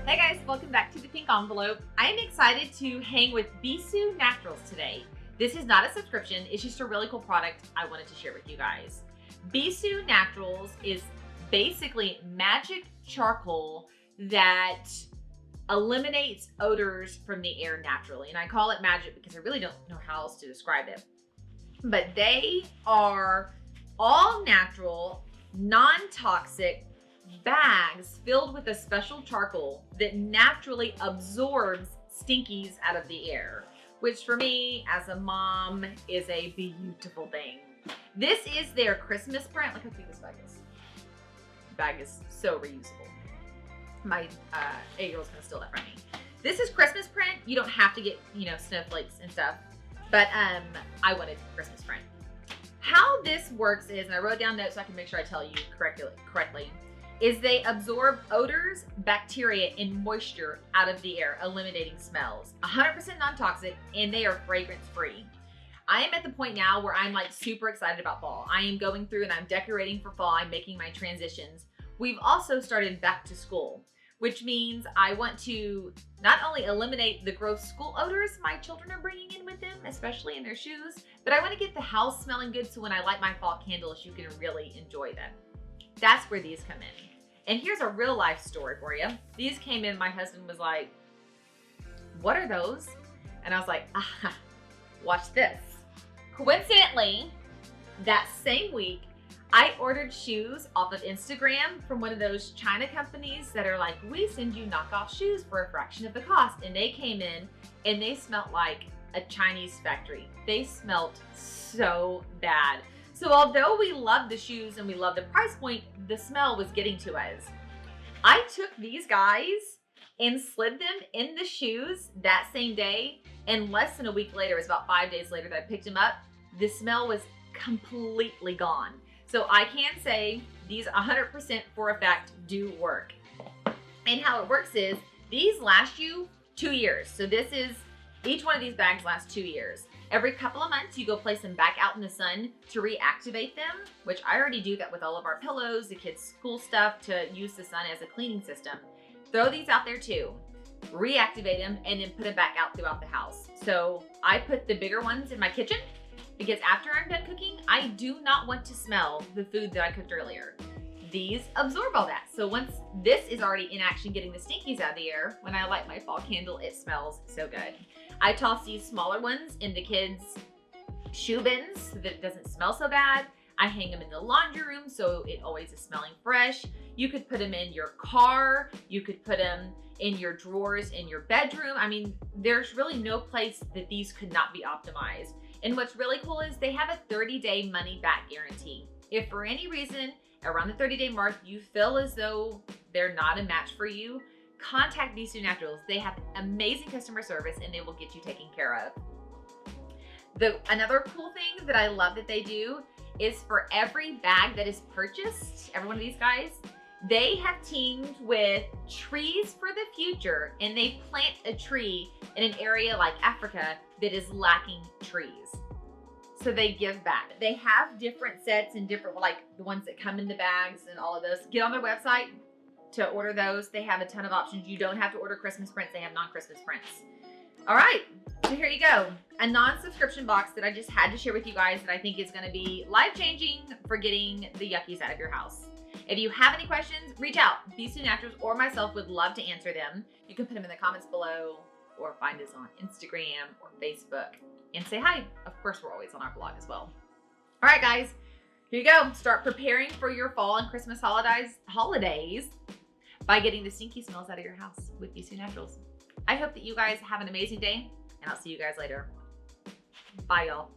Hey guys, welcome back to the Pink Envelope. I am excited to hang with Bisou Naturals today. This is not a subscription, it's just a really cool product I wanted to share with you guys. Bisou Naturals is basically magic charcoal that eliminates odors from the air naturally. And I call it magic because I really don't know how else to describe it. But they are all natural, non-toxic bags filled with a special charcoal that naturally absorbs stinkies out of the air, which for me as a mom is a beautiful thing. This is their Christmas print. Look how cute this bag is. The bag is so reusable. My 8-year-old's gonna steal that from me. This is Christmas print. You don't have to get, snowflakes and stuff, but I wanted Christmas print. How this works is, and I wrote down notes so I can make sure I tell you correctly, is they absorb odors, bacteria, and moisture out of the air, eliminating smells. 100% non-toxic, and they are fragrance-free. I am at the point now where I'm like super excited about fall. I am going through and I'm decorating for fall. I'm making my transitions. We've also started back to school, which means I want to not only eliminate the gross school odors my children are bringing in with them, especially in their shoes, but I want to get the house smelling good so when I light my fall candles, you can really enjoy them. That's where these come in. And here's a real life story for you. These came in, my husband was like, what are those? And I was like, watch this. Coincidentally, that same week, I ordered shoes off of Instagram from one of those China companies that are like, we send you knockoff shoes for a fraction of the cost. And they came in and they smelled like a Chinese factory. They smelled so bad. So although we love the shoes and we love the price point, the smell was getting to us. I took these guys and slid them in the shoes that same day, and less than a week later, it was about 5 days later that I picked them up, the smell was completely gone. So I can say these 100% for a fact do work. And how it works is these last you 2 years. So each one of these bags lasts 2 years. Every couple of months, you go place them back out in the sun to reactivate them, which I already do that with all of our pillows, the kids' school stuff, to use the sun as a cleaning system. Throw these out there too, reactivate them, and then put them back out throughout the house. So I put the bigger ones in my kitchen because after I'm done cooking, I do not want to smell the food that I cooked earlier. These absorb all that. So once this is already in action getting the stinkies out of the air, when I light my fall candle, it smells so good. I toss these smaller ones in the kids' shoe bins so that it doesn't smell so bad. I hang them in the laundry room so it always is smelling fresh. You could put them in your car. You could put them in your drawers in your bedroom. I mean, there's really no place that these could not be optimized. And what's really cool is they have a 30-day money-back guarantee. If for any reason around the 30-day mark you feel as though they're not a match for you, contact Bisou Naturals. They have amazing customer service and they will get you taken care of. Another cool thing that I love that they do is for every bag that is purchased, every one of these guys, they have teamed with Trees for the Future, and they plant a tree in an area like Africa that is lacking trees. So they give back. They have different sets and different, like the ones that come in the bags and all of those. Get on their website to order those. They have a ton of options. You don't have to order Christmas prints. They have non-Christmas prints. All right, so here you go. A non-subscription box that I just had to share with you guys that I think is gonna be life-changing for getting the yuckies out of your house. If you have any questions, reach out. Bisou Naturals or myself would love to answer them. You can put them in the comments below or find us on Instagram or Facebook and say hi. Of course, we're always on our blog as well. All right, guys, here you go. Start preparing for your fall and Christmas holidays by getting the stinky smells out of your house with Bisou Naturals. I hope that you guys have an amazing day, and I'll see you guys later. Bye, y'all.